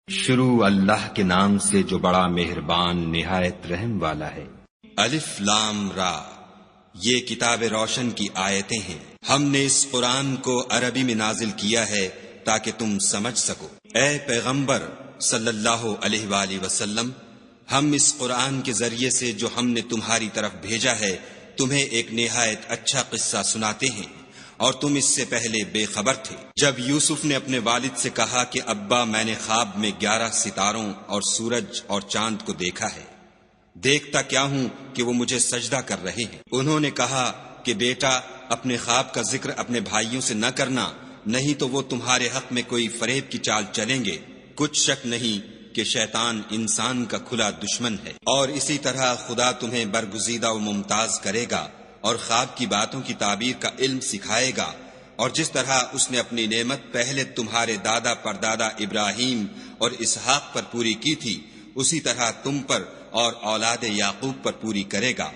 شروع اللہ کے نام سے جو بڑا مہربان نہایت رحم والا ہے۔ الف لام را، یہ کتاب روشن کی آیتیں ہیں۔ ہم نے اس قرآن کو عربی میں نازل کیا ہے تاکہ تم سمجھ سکو۔ اے پیغمبر صلی اللہ علیہ وآلہ وسلم، ہم اس قرآن کے ذریعے سے جو ہم نے تمہاری طرف بھیجا ہے تمہیں ایک نہایت اچھا قصہ سناتے ہیں، اور تم اس سے پہلے بے خبر تھے۔ جب یوسف نے اپنے والد سے کہا کہ ابا میں نے خواب میں 11 ستاروں اور سورج اور چاند کو دیکھا ہے، دیکھتا کیا ہوں کہ وہ مجھے سجدہ کر رہے ہیں۔ انہوں نے کہا کہ بیٹا اپنے خواب کا ذکر اپنے بھائیوں سے نہ کرنا، نہیں تو وہ تمہارے حق میں کوئی فریب کی چال چلیں گے۔ کچھ شک نہیں کہ شیطان انسان کا کھلا دشمن ہے، اور اسی طرح خدا تمہیں برگزیدہ و ممتاز کرے گا اور خواب کی باتوں کی تعبیر کا علم سکھائے گا، اور جس طرح اس نے اپنی نعمت پہلے تمہارے دادا پردادا ابراہیم اور اسحاق پر پوری کی تھی، اسی طرح تم پر اور اولاد یعقوب پر پوری کرے گا۔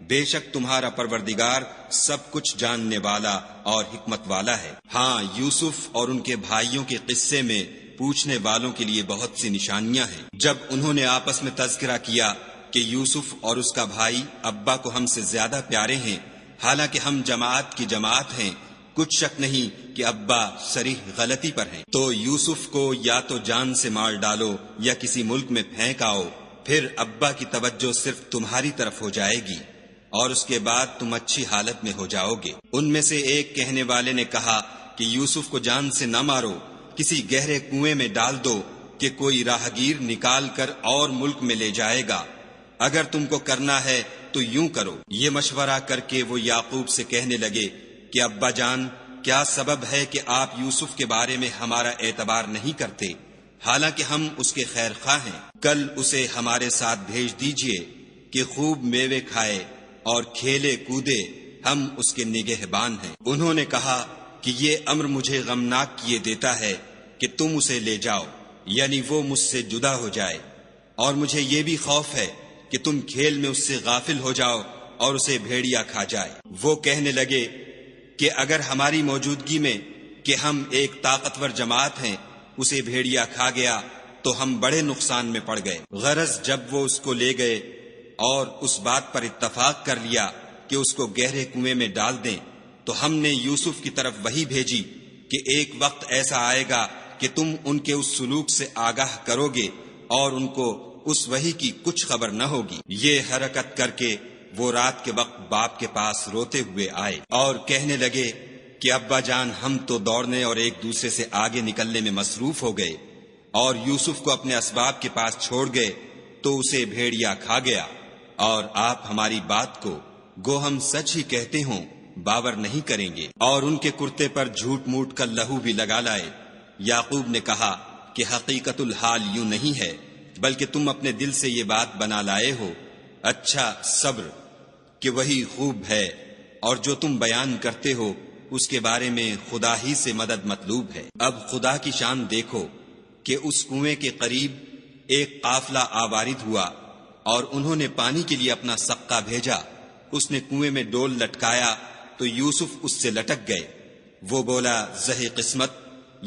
بے شک تمہارا پروردگار سب کچھ جاننے والا اور حکمت والا ہے۔ ہاں، یوسف اور ان کے بھائیوں کے قصے میں پوچھنے والوں کے لیے بہت سی نشانیاں ہیں۔ جب انہوں نے آپس میں تذکرہ کیا کہ یوسف اور اس کا بھائی ابا کو ہم سے زیادہ پیارے ہیں، حالانکہ ہم جماعت کی جماعت ہیں، کچھ شک نہیں کہ ابا صریح غلطی پر ہیں، تو یوسف کو یا تو جان سے مار ڈالو یا کسی ملک میں پھینک آؤ، پھر ابا کی توجہ صرف تمہاری طرف ہو جائے گی اور اس کے بعد تم اچھی حالت میں ہو جاؤ گے۔ ان میں سے ایک کہنے والے نے کہا کہ یوسف کو جان سے نہ مارو، کسی گہرے کنویں میں ڈال دو کہ کوئی راہگیر نکال کر اور ملک میں لے جائے گا۔ اگر تم کو کرنا ہے تو یوں کرو۔ یہ مشورہ کر کے وہ یعقوب سے کہنے لگے کہ ابا جان، کیا سبب ہے کہ آپ یوسف کے بارے میں ہمارا اعتبار نہیں کرتے، حالانکہ ہم اس کے خیر خواہ ہیں؟ کل اسے ہمارے ساتھ بھیج دیجئے کہ خوب میوے کھائے اور کھیلے کودے، ہم اس کے نگہبان ہیں۔ انہوں نے کہا کہ یہ امر مجھے غمناک کیے دیتا ہے کہ تم اسے لے جاؤ، یعنی وہ مجھ سے جدا ہو جائے، اور مجھے یہ بھی خوف ہے کہ تم کھیل میں اس سے غافل ہو جاؤ اور اسے بھیڑیا کھا جائے۔ وہ کہنے لگے کہ اگر ہماری موجودگی میں کہ ہم ایک طاقتور جماعت ہیں اسے بھیڑیا کھا گیا تو ہم بڑے نقصان میں پڑ گئے۔ غرض جب وہ اس کو لے گئے اور اس بات پر اتفاق کر لیا کہ اس کو گہرے کنویں میں ڈال دیں، تو ہم نے یوسف کی طرف وحی بھیجی کہ ایک وقت ایسا آئے گا کہ تم ان کے اس سلوک سے آگاہ کرو گے اور ان کو اس وحی کی کچھ خبر نہ ہوگی۔ یہ حرکت کر کے وہ رات کے وقت باپ کے پاس روتے ہوئے آئے اور کہنے لگے کہ ابا جان، ہم تو دوڑنے اور ایک دوسرے سے آگے نکلنے میں مصروف ہو گئے اور یوسف کو اپنے اسباب کے پاس چھوڑ گئے تو اسے بھیڑیا کھا گیا، اور آپ ہماری بات کو گو ہم سچ ہی کہتے ہوں باور نہیں کریں گے، اور ان کے کرتے پر جھوٹ موٹ کا لہو بھی لگا لائے۔ یعقوب نے کہا کہ حقیقت الحال یوں نہیں ہے، بلکہ تم اپنے دل سے یہ بات بنا لائے ہو۔ اچھا، صبر کہ وہی خوب ہے، اور جو تم بیان کرتے ہو اس کے بارے میں خدا ہی سے مدد مطلوب ہے۔ اب خدا کی شان دیکھو کہ اس کنویں کے قریب ایک قافلہ آوارد ہوا اور انہوں نے پانی کے لیے اپنا سقا بھیجا۔ اس نے کنویں میں ڈول لٹکایا تو یوسف اس سے لٹک گئے۔ وہ بولا، زہ قسمت،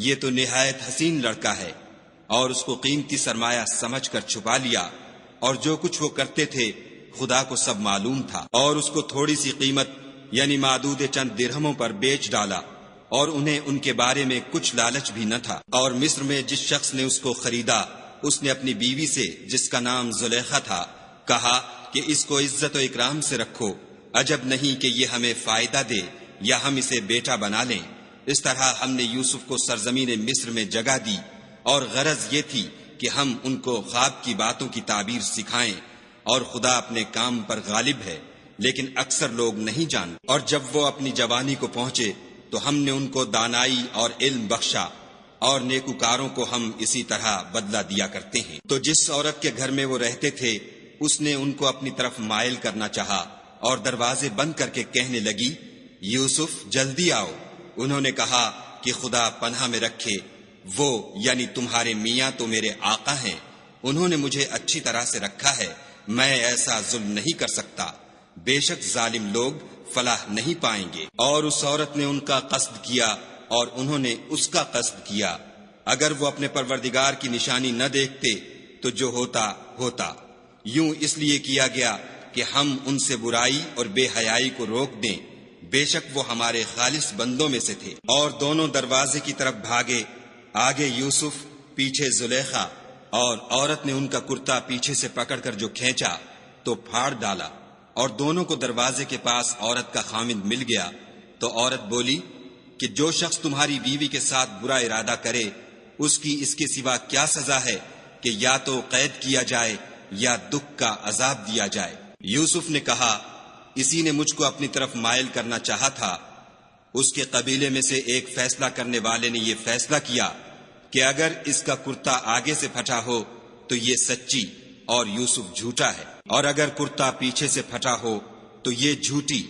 یہ تو نہایت حسین لڑکا ہے، اور اس کو قیمتی سرمایہ سمجھ کر چھپا لیا، اور جو کچھ وہ کرتے تھے خدا کو سب معلوم تھا، اور اس کو تھوڑی سی قیمت یعنی معدود چند درہموں پر بیچ ڈالا، اور انہیں ان کے بارے میں کچھ لالچ بھی نہ تھا۔ اور مصر میں جس شخص نے اس کو خریدا، اس نے اپنی بیوی سے جس کا نام زلیخا تھا کہا کہ اس کو عزت و اکرام سے رکھو، عجب نہیں کہ یہ ہمیں فائدہ دے یا ہم اسے بیٹا بنا لیں۔ اس طرح ہم نے یوسف کو سرزمین مصر میں جگہ دی، اور غرض یہ تھی کہ ہم ان کو خواب کی باتوں کی تعبیر سکھائیں، اور خدا اپنے کام پر غالب ہے، لیکن اکثر لوگ نہیں جانتے۔ اور جب وہ اپنی جوانی کو پہنچے تو ہم نے ان کو دانائی اور علم بخشا، اور نیکوکاروں کو ہم اسی طرح بدلہ دیا کرتے ہیں۔ تو جس عورت کے گھر میں وہ رہتے تھے اس نے ان کو اپنی طرف مائل کرنا چاہا، اور دروازے بند کر کے کہنے لگی، یوسف جلدی آؤ۔ انہوں نے کہا کہ خدا پناہ میں رکھے، وہ یعنی تمہارے میاں تو میرے آقا ہیں، انہوں نے مجھے اچھی طرح سے رکھا ہے، میں ایسا ظلم نہیں کر سکتا، بے شک ظالم لوگ فلاح نہیں پائیں گے۔ اور اس عورت نے ان کا قصد کیا اور انہوں نے اس کا قصد کیا، اگر وہ اپنے پروردگار کی نشانی نہ دیکھتے تو جو ہوتا ہوتا، یوں اس لیے کیا گیا کہ ہم ان سے برائی اور بے حیائی کو روک دیں، بے شک وہ ہمارے خالص بندوں میں سے تھے۔ اور دونوں دروازے کی طرف بھاگے، آگے یوسف، پیچھے زلیخا، اور عورت نے ان کا کرتا پیچھے سے پکڑ کر جو کھینچا تو پھاڑ ڈالا، اور دونوں کو دروازے کے پاس عورت کا خامند مل گیا۔ تو عورت بولی کہ جو شخص تمہاری بیوی کے ساتھ برا ارادہ کرے، اس کی اس کے سوا کیا سزا ہے کہ یا تو قید کیا جائے یا دکھ کا عذاب دیا جائے۔ یوسف نے کہا، اسی نے مجھ کو اپنی طرف مائل کرنا چاہا تھا۔ اس کے قبیلے میں سے ایک فیصلہ کرنے والے نے یہ فیصلہ کیا کہ اگر اس کا کرتا آگے سے پھٹا ہو تو یہ سچی اور یوسف جھوٹا ہے، اور اگر کرتا پیچھے سے پھٹا ہو تو یہ جھوٹی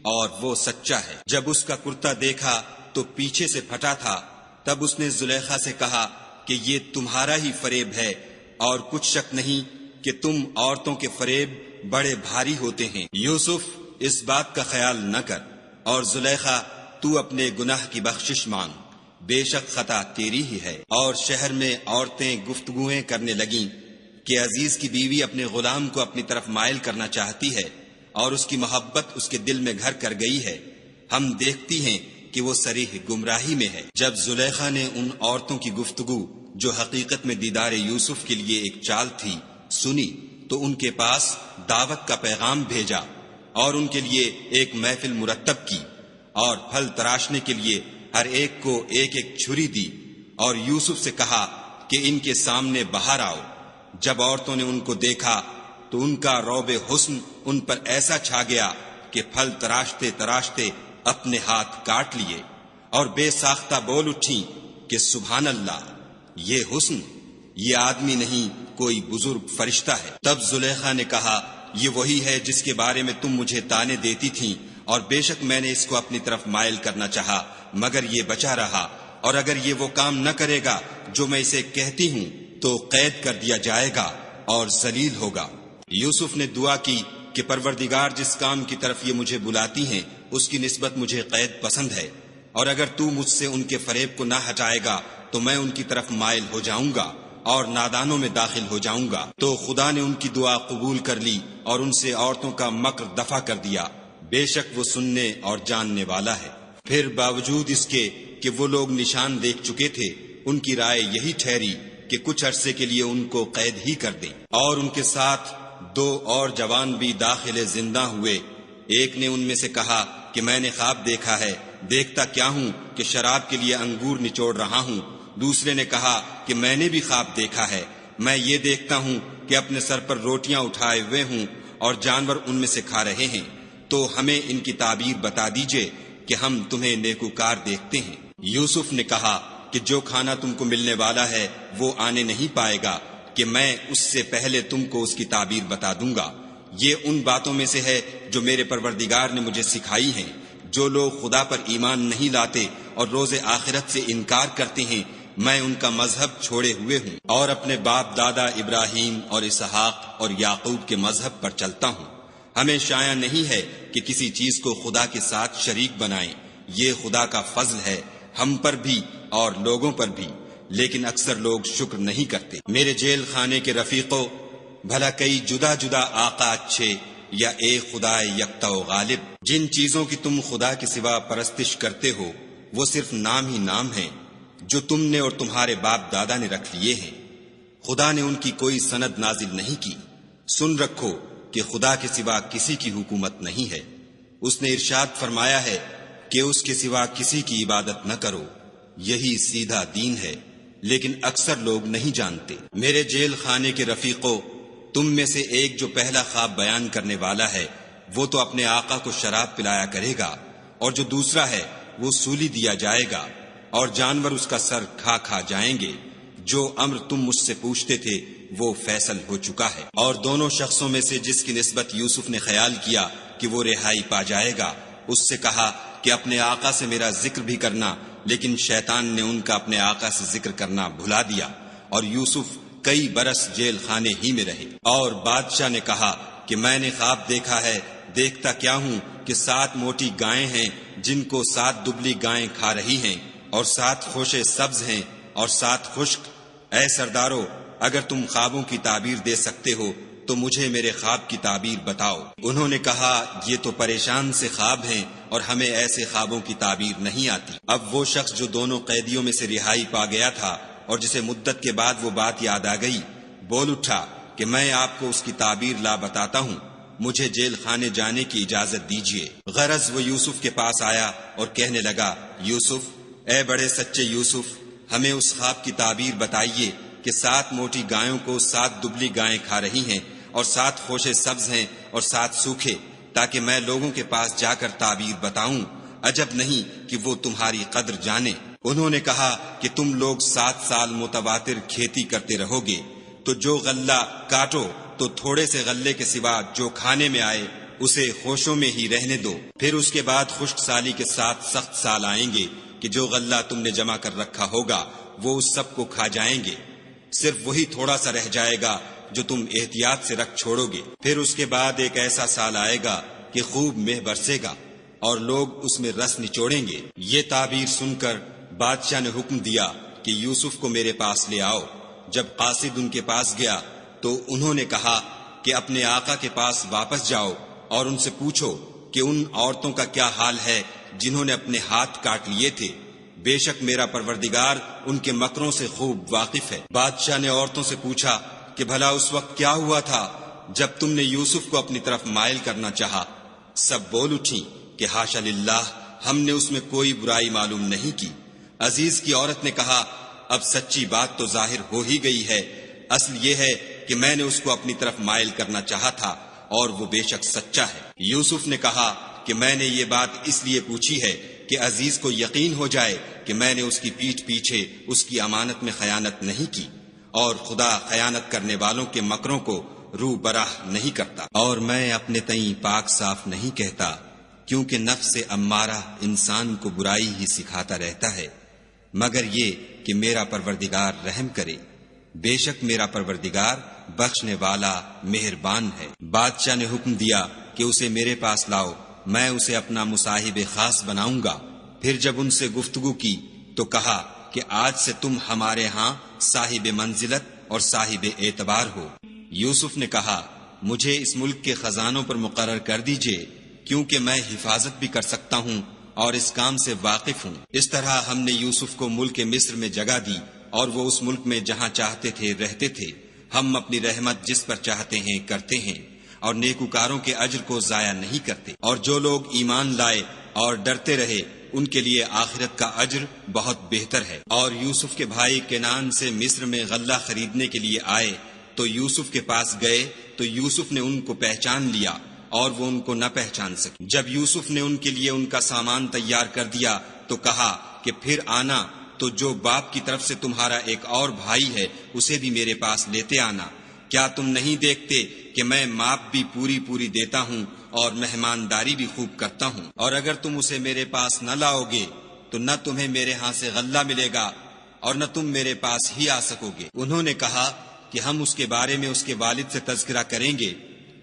اور وہ سچا ہے۔ جب اس کا کرتا دیکھا تو پیچھے سے پھٹا تھا، تب اس نے زلیخا سے کہا کہ یہ تمہارا ہی فریب ہے، اور کچھ شک نہیں کہ تم عورتوں کے فریب بڑے بھاری ہوتے ہیں۔ یوسف، اس بات کا خیال نہ کر، اور زلیخا، تو اپنے گناہ کی بخشش مانگ، بے شک خطا تیری ہی ہے۔ اور شہر میں عورتیں گفتگویں کرنے لگیں کہ عزیز کی بیوی اپنے غلام کو اپنی طرف مائل کرنا چاہتی ہے، اور اس کی محبت اس کے دل میں گھر کر گئی ہے، ہم دیکھتی ہیں کہ وہ صریح گمراہی میں ہے۔ جب زلیخا نے ان عورتوں کی گفتگو جو حقیقت میں دیدار یوسف کے لیے ایک چال تھی سنی، تو ان کے پاس دعوت کا پیغام بھیجا، اور ان کے لیے ایک محفل مرتب کی، اور پھل تراشنے کے لیے ہر ایک کو ایک ایک چھری دی، اور یوسف سے کہا کہ ان کے سامنے باہر آؤ۔ جب عورتوں نے ان کو دیکھا تو ان کا روب حسن ان پر ایسا چھا گیا کہ پھل تراشتے تراشتے اپنے ہاتھ کاٹ لیے، اور بے ساختہ بول اٹھیں کہ سبحان اللہ، یہ حسن، یہ آدمی نہیں کوئی بزرگ فرشتہ ہے۔ تب زلیخا نے کہا، یہ وہی ہے جس کے بارے میں تم مجھے تانے دیتی تھیں، اور بے شک میں نے اس کو اپنی طرف مائل کرنا چاہا، مگر یہ بچا رہا، اور اگر یہ وہ کام نہ کرے گا جو میں اسے کہتی ہوں تو قید کر دیا جائے گا اور ذلیل ہوگا۔ یوسف نے دعا کی کہ پروردگار، جس کام کی طرف یہ مجھے بلاتی ہیں اس کی نسبت مجھے قید پسند ہے، اور اگر تو مجھ سے ان کے فریب کو نہ ہٹائے گا تو میں ان کی طرف مائل ہو جاؤں گا اور نادانوں میں داخل ہو جاؤں گا۔ تو خدا نے ان کی دعا قبول کر لی اور ان سے عورتوں کا مکر دفع کر دیا، بے شک وہ سننے اور جاننے والا ہے۔ پھر باوجود اس کے کہ وہ لوگ نشان دیکھ چکے تھے، ان کی رائے یہی ٹھہری کہ کچھ عرصے کے لیے ان کو قید ہی کر دیں، اور ان کے ساتھ 2 اور جوان بھی داخل زندہ ہوئے۔ ایک نے ان میں سے کہا کہ میں نے خواب دیکھا ہے، دیکھتا کیا ہوں کہ شراب کے لیے انگور نچوڑ رہا ہوں۔ دوسرے نے کہا کہ میں نے بھی خواب دیکھا ہے، میں یہ دیکھتا ہوں کہ اپنے سر پر روٹیاں اٹھائے ہوئے ہوں اور جانور ان میں سے کھا رہے ہیں، تو ہمیں ان کی تعبیر بتا دیجئے کہ ہم تمہیں نیکوکار دیکھتے ہیں۔ یوسف نے کہا کہ جو کھانا تم کو ملنے والا ہے وہ آنے نہیں پائے گا کہ میں اس سے پہلے تم کو اس کی تعبیر بتا دوں گا۔ یہ ان باتوں میں سے ہے جو میرے پروردگار نے مجھے سکھائی ہیں۔ جو لوگ خدا پر ایمان نہیں لاتے اور روز آخرت سے انکار کرتے ہیں، میں ان کا مذہب چھوڑے ہوئے ہوں اور اپنے باپ دادا ابراہیم اور اسحاق اور یعقوب کے مذہب پر چلتا ہوں۔ ہمیں شایع نہیں ہے کہ کسی چیز کو خدا کے ساتھ شریک بنائیں، یہ خدا کا فضل ہے ہم پر بھی اور لوگوں پر بھی، لیکن اکثر لوگ شکر نہیں کرتے۔ میرے جیل خانے کے رفیقوں، بھلا کئی جدا جدا آقا اچھے یا ایک خدا یکتا و غالب؟ جن چیزوں کی تم خدا کے سوا پرستش کرتے ہو وہ صرف نام ہی نام ہیں جو تم نے اور تمہارے باپ دادا نے رکھ لیے ہیں، خدا نے ان کی کوئی سند نازل نہیں کی۔ سن رکھو کہ خدا کے سوا کسی کی حکومت نہیں ہے۔ اس نے ارشاد فرمایا ہے کہ اس کے سوا کسی کی عبادت نہ کرو، یہی سیدھا دین ہے، لیکن اکثر لوگ نہیں جانتے۔ میرے جیل خانے کے رفیقوں، تم میں سے ایک جو پہلا خواب بیان کرنے والا ہے وہ تو اپنے آقا کو شراب پلایا کرے گا، اور جو دوسرا ہے وہ سولی دیا جائے گا، اور جانور اس کا سر کھا کھا جائیں گے۔ جو امر تم مجھ سے پوچھتے تھے وہ فیصل ہو چکا ہے۔ اور دونوں شخصوں میں سے جس کی نسبت یوسف نے خیال کیا کہ وہ رہائی پا جائے گا، اس سے کہا کہ اپنے آقا سے میرا ذکر بھی کرنا، لیکن شیطان نے ان کا اپنے آقا سے ذکر کرنا بھلا دیا، اور یوسف کئی برس جیل خانے ہی میں رہے۔ اور بادشاہ نے کہا کہ میں نے خواب دیکھا ہے، دیکھتا کیا ہوں کہ 7 موٹی گائیں ہیں جن کو 7 دبلی گائیں کھا رہی ہیں، اور 7 خوشے سبز ہیں اور 7 خشک۔ اے سردارو، اگر تم خوابوں کی تعبیر دے سکتے ہو تو مجھے میرے خواب کی تعبیر بتاؤ۔ انہوں نے کہا یہ تو پریشان سے خواب ہیں اور ہمیں ایسے خوابوں کی تعبیر نہیں آتی۔ اب وہ شخص جو دونوں قیدیوں میں سے رہائی پا گیا تھا اور جسے مدت کے بعد وہ بات یاد آ گئی، بول اٹھا کہ میں آپ کو اس کی تعبیر لا بتاتا ہوں، مجھے جیل خانے جانے کی اجازت دیجیے۔ غرض وہ یوسف کے پاس آیا اور کہنے لگا، یوسف، اے بڑے سچے یوسف، ہمیں اس خواب کی تعبیر بتائیے کہ 7 موٹی گایوں کو 7 دبلی گائیں کھا رہی ہیں اور 7 خوشے سبز ہیں اور 7 سوکھے، تاکہ میں لوگوں کے پاس جا کر تعبیر بتاؤں، عجب نہیں کہ وہ تمہاری قدر جانے۔ انہوں نے کہا کہ تم لوگ 7 سال متواتر کھیتی کرتے رہو گے، تو جو غلہ کاٹو تو تھوڑے سے غلے کے سوا جو کھانے میں آئے اسے خوشوں میں ہی رہنے دو، پھر اس کے بعد خشک سالی کے 7 سخت سال آئیں گے کہ جو غلہ تم نے جمع کر رکھا ہوگا وہ اس سب کو کھا جائیں گے، صرف وہی تھوڑا سا رہ جائے گا جو تم احتیاط سے رکھ چھوڑو گے۔ پھر اس کے بعد ایک ایسا سال آئے گا کہ خوب مہ برسے گا اور لوگ اس میں رس نچوڑیں گے۔ یہ تعبیر سن کر بادشاہ نے حکم دیا کہ یوسف کو میرے پاس لے آؤ۔ جب قاصد ان کے پاس گیا تو انہوں نے کہا کہ اپنے آقا کے پاس واپس جاؤ اور ان سے پوچھو کہ ان عورتوں کا کیا حال ہے جنہوں نے اپنے ہاتھ کاٹ لیے تھے، بے شک میرا پروردگار ان کے مکروں سے خوب واقف ہے۔ بادشاہ نے عورتوں سے پوچھا کہ بھلا اس وقت کیا ہوا تھا جب تم نے یوسف کو اپنی طرف مائل کرنا چاہا؟ سب بول اٹھی کہ حاشا للہ، ہم نے اس میں کوئی برائی معلوم نہیں کی۔ عزیز کی عورت نے کہا، اب سچی بات تو ظاہر ہو ہی گئی ہے، اصل یہ ہے کہ میں نے اس کو اپنی طرف مائل کرنا چاہا تھا اور وہ بے شک سچا ہے۔ یوسف نے کہا کہ میں نے یہ بات اس لیے پوچھی ہے کہ عزیز کو یقین ہو جائے کہ میں نے اس کی پیٹھ پیچھے اس کی امانت میں خیانت نہیں کی، اور خدا خیانت کرنے والوں کے مکروں کو رو براہ نہیں کرتا، اور میں اپنے تئیں پاک صاف نہیں کہتا، کیونکہ نفس امارہ انسان کو برائی ہی سکھاتا رہتا ہے، مگر یہ کہ میرا پروردگار رحم کرے، بے شک میرا پروردگار بخشنے والا مہربان ہے۔ بادشاہ نے حکم دیا کہ اسے میرے پاس لاؤ، میں اسے اپنا مصاحب خاص بناؤں گا۔ پھر جب ان سے گفتگو کی تو کہا کہ آج سے تم ہمارے ہاں صاحب منزلت اور صاحب اعتبار ہو۔ یوسف نے کہا، مجھے اس ملک کے خزانوں پر مقرر کر دیجئے، کیونکہ میں حفاظت بھی کر سکتا ہوں اور اس کام سے واقف ہوں۔ اس طرح ہم نے یوسف کو ملک مصر میں جگہ دی اور وہ اس ملک میں جہاں چاہتے تھے رہتے تھے۔ ہم اپنی رحمت جس پر چاہتے ہیں کرتے ہیں اور نیکوکاروں کے اجر کو ضائع نہیں کرتے، اور جو لوگ ایمان لائے اور ڈرتے رہے ان کے لیے آخرت کا اجر بہت بہتر ہے۔ اور یوسف کے بھائی کنعان سے مصر میں غلہ خریدنے کے لیے آئے تو یوسف کے پاس گئے تو یوسف نے ان کو پہچان لیا اور وہ ان کو نہ پہچان سکے۔ جب یوسف نے ان کے لیے ان کا سامان تیار کر دیا تو کہا کہ پھر آنا تو جو باپ کی طرف سے تمہارا ایک اور بھائی ہے اسے بھی میرے پاس لیتے آنا۔ کیا تم نہیں دیکھتے کہ میں ماپ بھی پوری دیتا ہوں اور مہمانداری بھی خوب کرتا ہوں؟ اور اگر تم اسے میرے پاس نہ لاؤ گے تو نہ تمہیں میرے ہاں سے غلہ ملے گا اور نہ تم میرے پاس ہی آ سکو گے۔ انہوں نے کہا کہ ہم اس کے بارے میں اس کے والد سے تذکرہ کریں گے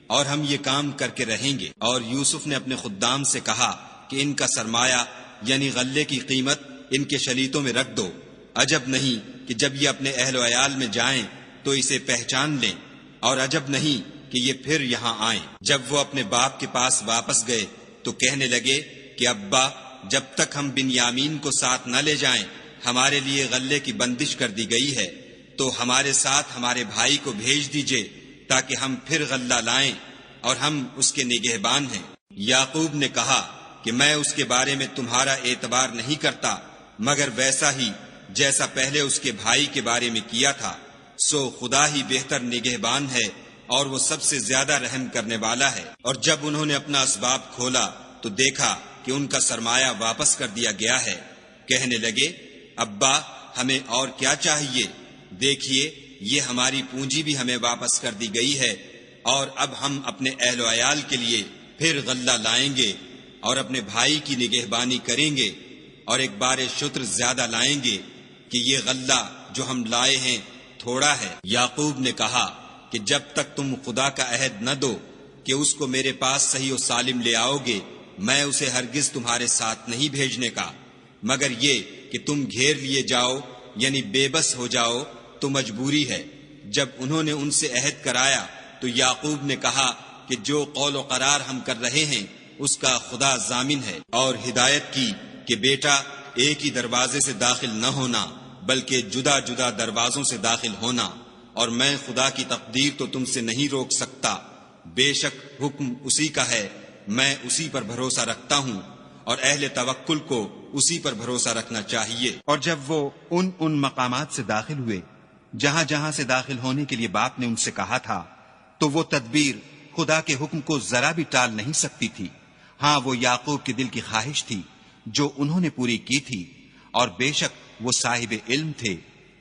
اور ہم یہ کام کر کے رہیں گے۔ اور یوسف نے اپنے خدام سے کہا کہ ان کا سرمایہ یعنی غلے کی قیمت ان کے شلیتوں میں رکھ دو، عجب نہیں کہ جب یہ اپنے اہل و عیال میں جائیں تو اسے پہچان لیں، اور عجب نہیں کہ یہ پھر یہاں آئیں۔ جب وہ اپنے باپ کے پاس واپس گئے تو کہنے لگے کہ ابا، جب تک ہم بنیامین کو ساتھ نہ لے جائیں ہمارے لیے غلے کی بندش کر دی گئی ہے، تو ہمارے ساتھ ہمارے بھائی کو بھیج دیجئے تاکہ ہم پھر غلہ لائیں اور ہم اس کے نگہبان ہیں۔ یعقوب نے کہا کہ میں اس کے بارے میں تمہارا اعتبار نہیں کرتا مگر ویسا ہی جیسا پہلے اس کے بھائی کے بارے میں کیا تھا، سو خدا ہی بہتر نگہبان ہے اور وہ سب سے زیادہ رحم کرنے والا ہے۔ اور جب انہوں نے اپنا اسباب کھولا تو دیکھا کہ ان کا سرمایہ واپس کر دیا گیا ہے۔ کہنے لگے، ابا ہمیں اور کیا چاہیے؟ دیکھیے یہ ہماری پونجی بھی ہمیں واپس کر دی گئی ہے، اور اب ہم اپنے اہل و عیال کے لیے پھر غلہ لائیں گے اور اپنے بھائی کی نگہبانی کریں گے، اور ایک بار شتر زیادہ لائیں گے کہ یہ غلہ جو ہم لائے ہیں تھوڑا ہے۔ یعقوب نے کہا کہ جب تک تم خدا کا عہد نہ دو کہ اس کو میرے پاس صحیح و سالم لے آؤ گے، میں اسے ہرگز تمہارے ساتھ نہیں بھیجنے کا، مگر یہ کہ تم گھیر لیے جاؤ یعنی بے بس ہو جاؤ تو مجبوری ہے۔ جب انہوں نے ان سے عہد کرایا تو یعقوب نے کہا کہ جو قول و قرار ہم کر رہے ہیں اس کا خدا ضامن ہے، اور ہدایت کی کہ بیٹا ایک ہی دروازے سے داخل نہ ہونا بلکہ جدا جدا دروازوں سے داخل ہونا، اور میں خدا کی تقدیر تو تم سے نہیں روک سکتا، بے شک حکم اسی کا ہے، میں اسی پر بھروسہ رکھتا ہوں، اور اہل توکل کو اسی پر بھروسہ رکھنا چاہیے۔ اور جب وہ ان مقامات سے داخل ہوئے جہاں جہاں سے داخل ہونے کے لیے باپ نے ان سے کہا تھا، تو وہ تدبیر خدا کے حکم کو ذرا بھی ٹال نہیں سکتی تھی۔ ہاں، وہ یعقوب کے دل کی خواہش تھی جو انہوں نے پوری کی تھی، اور بے شک وہ صاحب علم تھے،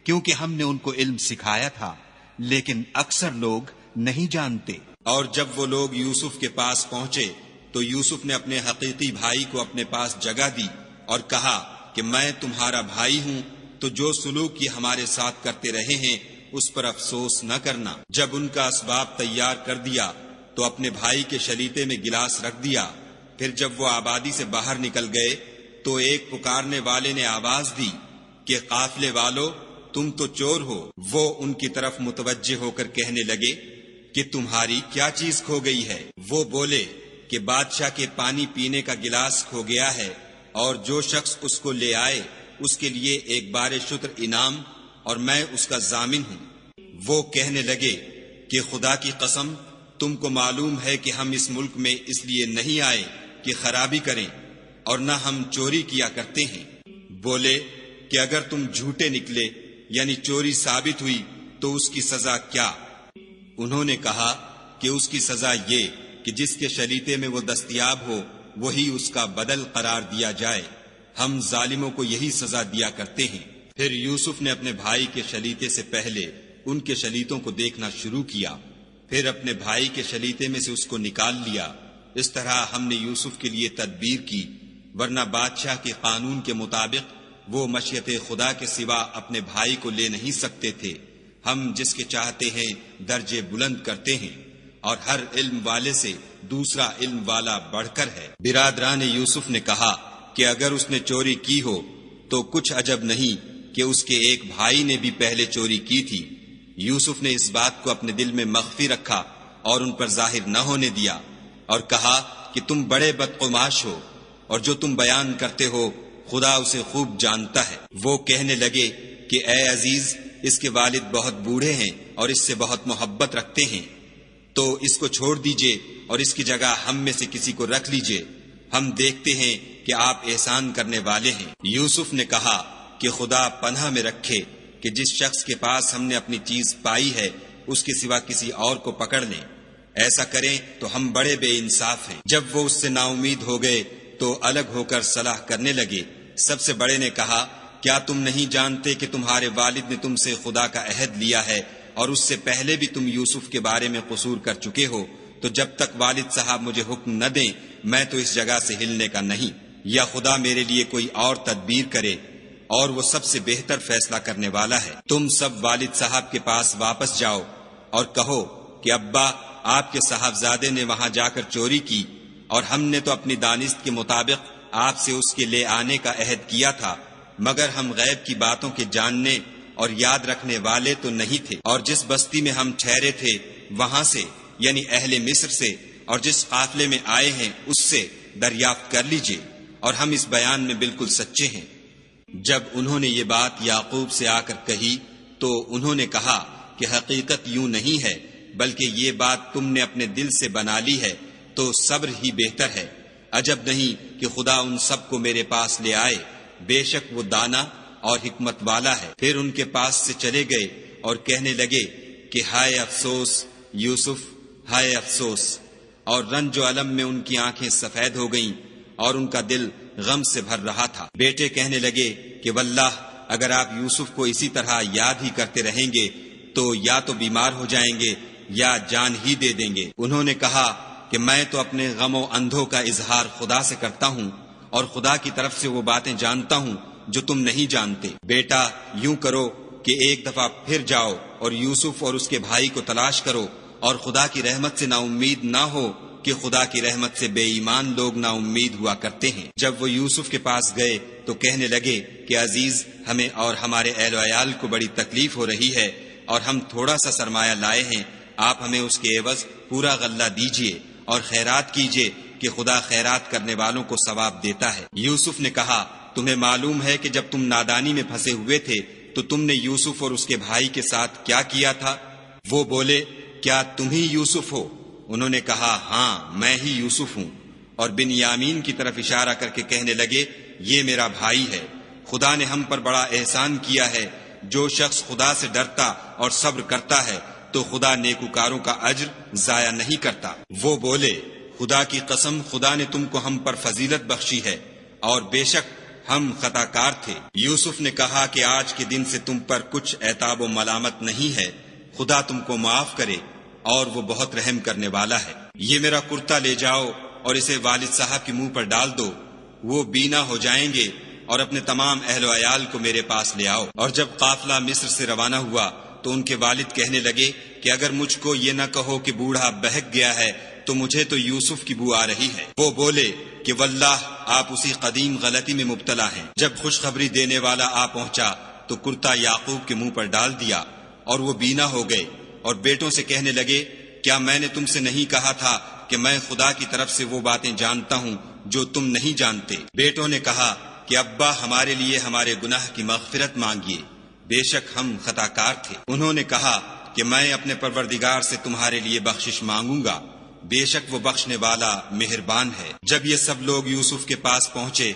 کیونکہ ہم نے ان کو علم سکھایا تھا، لیکن اکثر لوگ نہیں جانتے۔ اور جب وہ لوگ یوسف کے پاس پہنچے تو یوسف نے اپنے حقیقی بھائی کو اپنے پاس جگہ دی اور کہا کہ میں تمہارا بھائی ہوں، تو جو سلوک یہ ہمارے ساتھ کرتے رہے ہیں اس پر افسوس نہ کرنا۔ جب ان کا اسباب تیار کر دیا تو اپنے بھائی کے شلیتے میں گلاس رکھ دیا۔ پھر جب وہ آبادی سے باہر نکل گئے تو ایک پکارنے والے نے آواز دی کہ قافلے والو، تم تو چور ہو۔ وہ ان کی طرف متوجہ ہو کر کہنے لگے کہ تمہاری کیا چیز کھو گئی ہے؟ وہ بولے کہ بادشاہ کے پانی پینے کا گلاس کھو گیا ہے، اور جو شخص اس کو لے آئے اس کے لیے ایک بار شتر انعام، اور میں اس کا ضامن ہوں۔ وہ کہنے لگے کہ خدا کی قسم، تم کو معلوم ہے کہ ہم اس ملک میں اس لیے نہیں آئے کہ خرابی کریں، اور نہ ہم چوری کیا کرتے ہیں۔ بولے کہ اگر تم جھوٹے نکلے یعنی چوری ثابت ہوئی تو اس کی سزا کیا؟ انہوں نے کہا کہ اس کی سزا یہ کہ جس کے شلیتے میں وہ دستیاب ہو وہی اس کا بدل قرار دیا جائے، ہم ظالموں کو یہی سزا دیا کرتے ہیں۔ پھر یوسف نے اپنے بھائی کے شلیتے سے پہلے ان کے شلیتوں کو دیکھنا شروع کیا، پھر اپنے بھائی کے شلیتے میں سے اس کو نکال لیا۔ اس طرح ہم نے یوسف کے لیے تدبیر کی، ورنہ بادشاہ کے قانون کے مطابق وہ مشیت خدا کے سوا اپنے بھائی کو لے نہیں سکتے تھے۔ ہم جس کے چاہتے ہیں درجے بلند کرتے ہیں، اور ہر علم والے سے دوسرا علم والا بڑھ کر ہے۔ برادران یوسف نے کہا کہ اگر اس نے چوری کی ہو تو کچھ عجب نہیں کہ اس کے ایک بھائی نے بھی پہلے چوری کی تھی۔ یوسف نے اس بات کو اپنے دل میں مخفی رکھا اور ان پر ظاہر نہ ہونے دیا، اور کہا کہ تم بڑے بدقماش ہو، اور جو تم بیان کرتے ہو خدا اسے خوب جانتا ہے۔ وہ کہنے لگے کہ اے عزیز، اس کے والد بہت بوڑھے ہیں اور اس سے بہت محبت رکھتے ہیں، تو اس کو چھوڑ دیجئے اور اس کی جگہ ہم میں سے کسی کو رکھ لیجئے، ہم دیکھتے ہیں کہ آپ احسان کرنے والے ہیں۔ یوسف نے کہا کہ خدا پناہ میں رکھے کہ جس شخص کے پاس ہم نے اپنی چیز پائی ہے اس کے سوا کسی اور کو پکڑ لیں، ایسا کریں تو ہم بڑے بے انصاف ہیں۔ جب وہ اس سے نا امید ہو گئے تو الگ ہو کر صلاح کرنے لگے۔ سب سے بڑے نے کہا، کیا تم نہیں جانتے کہ تمہارے والد نے تم سے خدا کا عہد لیا ہے، اور اس سے پہلے بھی تم یوسف کے بارے میں قصور کر چکے ہو، تو جب تک والد صاحب مجھے حکم نہ دیں میں تو اس جگہ سے ہلنے کا نہیں، یا خدا میرے لیے کوئی اور تدبیر کرے، اور وہ سب سے بہتر فیصلہ کرنے والا ہے۔ تم سب والد صاحب کے پاس واپس جاؤ اور کہو کہ ابا، آپ کے صاحبزادے نے وہاں جا کر چوری کی، اور ہم نے تو اپنی دانست کے مطابق آپ سے اس کے لے آنے کا عہد کیا تھا، مگر ہم غیب کی باتوں کے جاننے اور یاد رکھنے والے تو نہیں تھے، اور جس بستی میں ہم ٹھہرے تھے وہاں سے یعنی اہل مصر سے، اور جس قافلے میں آئے ہیں اس سے دریافت کر لیجئے، اور ہم اس بیان میں بالکل سچے ہیں۔ جب انہوں نے یہ بات یعقوب سے آ کر کہی تو انہوں نے کہا کہ حقیقت یوں نہیں ہے، بلکہ یہ بات تم نے اپنے دل سے بنا لی ہے، تو صبر ہی بہتر ہے۔ عجب نہیں کہ خدا ان سب کو میرے پاس لے آئے، بے شک وہ دانا اور حکمت والا ہے۔ پھر ان کے پاس سے چلے گئے اور کہنے لگے کہ ہائے افسوس یوسف، ہائے افسوس، اور رنج و الم میں ان کی آنکھیں سفید ہو گئیں اور ان کا دل غم سے بھر رہا تھا۔ بیٹے کہنے لگے کہ واللہ اگر آپ یوسف کو اسی طرح یاد ہی کرتے رہیں گے تو یا تو بیمار ہو جائیں گے یا جان ہی دے دیں گے۔ انہوں نے کہا کہ میں تو اپنے غم و اندھوں کا اظہار خدا سے کرتا ہوں، اور خدا کی طرف سے وہ باتیں جانتا ہوں جو تم نہیں جانتے۔ بیٹا یوں کرو کہ ایک دفعہ پھر جاؤ اور یوسف اور اس کے بھائی کو تلاش کرو، اور خدا کی رحمت سے نا امید نہ ہو کہ خدا کی رحمت سے بے ایمان لوگ نا امید ہوا کرتے ہیں۔ جب وہ یوسف کے پاس گئے تو کہنے لگے کہ عزیز، ہمیں اور ہمارے اہل و عیال کو بڑی تکلیف ہو رہی ہے اور ہم تھوڑا سا سرمایہ لائے ہیں، آپ ہمیں اس کے عوض پورا غلہ دیجئے اور خیرات کیجئے کہ خدا خیرات کرنے والوں کو ثواب دیتا ہے۔ یوسف نے کہا، تمہیں معلوم ہے کہ جب تم نادانی میں پھنسے ہوئے تھے تو تم نے یوسف اور اس کے بھائی کے ساتھ کیا کیا تھا؟ وہ بولے، کیا تم ہی یوسف ہو؟ انہوں نے کہا، ہاں میں ہی یوسف ہوں، اور بنیامین کی طرف اشارہ کر کے کہنے لگے، یہ میرا بھائی ہے، خدا نے ہم پر بڑا احسان کیا ہے۔ جو شخص خدا سے ڈرتا اور صبر کرتا ہے تو خدا نیکوکاروں کا اجر ضائع نہیں کرتا۔ وہ بولے، خدا کی قسم، خدا نے تم کو ہم پر فضیلت بخشی ہے اور بے شک ہم خطا کار تھے۔ یوسف نے کہا کہ آج کے دن سے تم پر کچھ عتاب و ملامت نہیں ہے، خدا تم کو معاف کرے اور وہ بہت رحم کرنے والا ہے۔ یہ میرا کرتا لے جاؤ اور اسے والد صاحب کے منہ پر ڈال دو، وہ بینا ہو جائیں گے، اور اپنے تمام اہل و عیال کو میرے پاس لے آؤ۔ اور جب قافلہ مصر سے روانہ ہوا تو ان کے والد کہنے لگے کہ اگر مجھ کو یہ نہ کہو کہ بوڑھا بہک گیا ہے تو مجھے تو یوسف کی بو آ رہی ہے۔ وہ بولے کہ واللہ آپ اسی قدیم غلطی میں مبتلا ہیں۔ جب خوشخبری دینے والا آ پہنچا تو کرتا یعقوب کے منہ پر ڈال دیا اور وہ بینا ہو گئے، اور بیٹوں سے کہنے لگے، کیا میں نے تم سے نہیں کہا تھا کہ میں خدا کی طرف سے وہ باتیں جانتا ہوں جو تم نہیں جانتے؟ بیٹوں نے کہا کہ ابا ہمارے لیے ہمارے گناہ کی مغفرت مانگیے، بے شک ہم خطا کار تھے۔ انہوں نے کہا کہ میں اپنے پروردگار سے تمہارے لیے بخشش مانگوں گا، بے شک وہ بخشنے والا مہربان ہے۔ جب یہ سب لوگ یوسف کے پاس پہنچے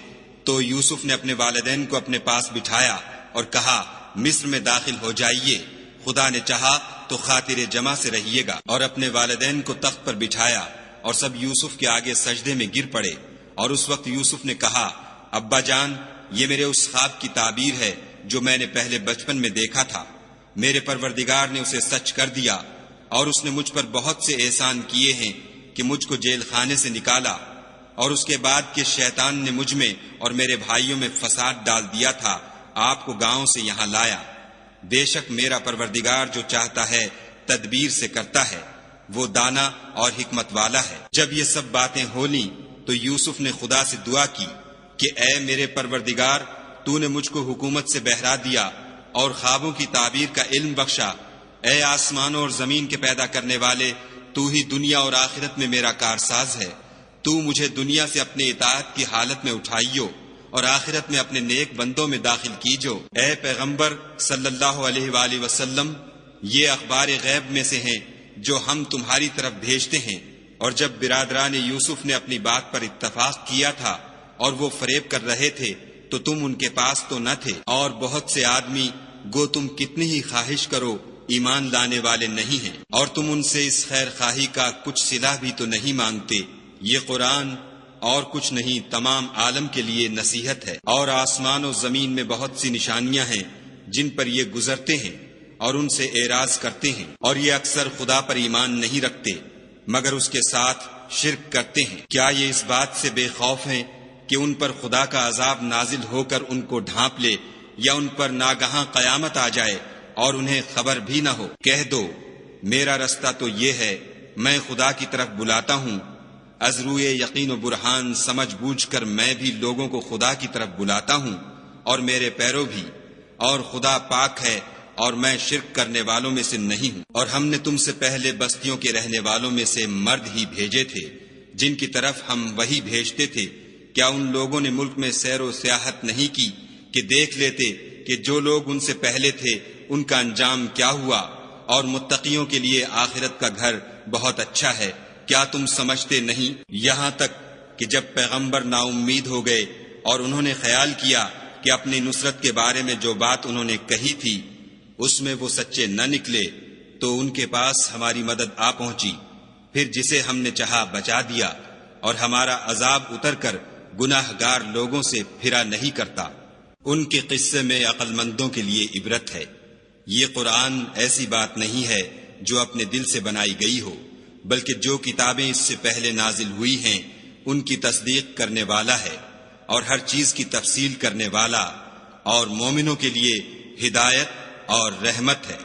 تو یوسف نے اپنے والدین کو اپنے پاس بٹھایا اور کہا، مصر میں داخل ہو جائیے، خدا نے چاہا تو خاطر جمع سے رہیے گا۔ اور اپنے والدین کو تخت پر بٹھایا اور سب یوسف کے آگے سجدے میں گر پڑے۔ اور اس وقت یوسف نے کہا، ابا جان، یہ میرے اس خواب کی تعبیر ہے جو میں نے پہلے بچپن میں دیکھا تھا۔ میرے پروردگار نے اسے سچ کر دیا، اور اس نے مجھ پر بہت سے احسان کیے ہیں کہ مجھ کو جیل خانے سے نکالا، اور اس کے بعد کہ شیطان نے مجھ میں اور میرے بھائیوں میں فساد ڈال دیا تھا، آپ کو گاؤں سے یہاں لایا۔ بے شک میرا پروردگار جو چاہتا ہے تدبیر سے کرتا ہے، وہ دانا اور حکمت والا ہے۔ جب یہ سب باتیں ہو لیں تو یوسف نے خدا سے دعا کی کہ اے میرے پروردگار، تو نے مجھ کو حکومت سے بہرا دیا اور خوابوں کی تعبیر کا علم بخشا۔ اے آسمانوں اور زمین کے پیدا کرنے والے، تو ہی دنیا اور آخرت میں میرا کارساز ہے۔ تو مجھے دنیا سے اپنے اطاعت کی حالت میں اٹھائیو اور آخرت میں اپنے نیک بندوں میں داخل کیجو۔ اے پیغمبر صلی اللہ علیہ وآلہ وسلم، یہ اخبار غیب میں سے ہیں جو ہم تمہاری طرف بھیجتے ہیں۔ اور جب برادران یوسف نے اپنی بات پر اتفاق کیا تھا اور وہ فریب کر رہے تھے تو تم ان کے پاس تو نہ تھے، اور بہت سے آدمی گو تم کتنی ہی خواہش کرو ایمان لانے والے نہیں ہیں، اور تم ان سے اس خیر خواہی کا کچھ صلہ بھی تو نہیں مانگتے۔ یہ قرآن اور کچھ نہیں تمام عالم کے لیے نصیحت ہے، اور آسمان و زمین میں بہت سی نشانیاں ہیں جن پر یہ گزرتے ہیں اور ان سے اعراض کرتے ہیں، اور یہ اکثر خدا پر ایمان نہیں رکھتے مگر اس کے ساتھ شرک کرتے ہیں۔ کیا یہ اس بات سے بے خوف ہیں کہ ان پر خدا کا عذاب نازل ہو کر ان کو ڈھانپ لے، یا ان پر ناگہاں قیامت آ جائے اور انہیں خبر بھی نہ ہو؟ کہہ دو، میرا رستہ تو یہ ہے، میں خدا کی طرف بلاتا ہوں، از روئے یقین و برہان سمجھ بوجھ کر میں بھی لوگوں کو خدا کی طرف بلاتا ہوں، اور میرے پیرو بھی، اور خدا پاک ہے اور میں شرک کرنے والوں میں سے نہیں ہوں۔ اور ہم نے تم سے پہلے بستیوں کے رہنے والوں میں سے مرد ہی بھیجے تھے جن کی طرف ہم وہی بھیجتے تھے۔ کیا ان لوگوں نے ملک میں سیر و سیاحت نہیں کی کہ دیکھ لیتے کہ جو لوگ ان سے پہلے تھے ان کا انجام کیا ہوا، اور متقیوں کے لیے آخرت کا گھر بہت اچھا ہے؟ کیا تم سمجھتے نہیں؟ یہاں تک کہ جب پیغمبر نا امید ہو گئے اور انہوں نے خیال کیا کہ اپنی نصرت کے بارے میں جو بات انہوں نے کہی تھی اس میں وہ سچے نہ نکلے، تو ان کے پاس ہماری مدد آ پہنچی، پھر جسے ہم نے چاہا بچا دیا، اور ہمارا عذاب اتر کر گناہ گار لوگوں سے پھرا نہیں کرتا۔ ان کے قصے میں عقل مندوں کے لیے عبرت ہے۔ یہ قرآن ایسی بات نہیں ہے جو اپنے دل سے بنائی گئی ہو، بلکہ جو کتابیں اس سے پہلے نازل ہوئی ہیں ان کی تصدیق کرنے والا ہے، اور ہر چیز کی تفصیل کرنے والا، اور مومنوں کے لیے ہدایت اور رحمت ہے۔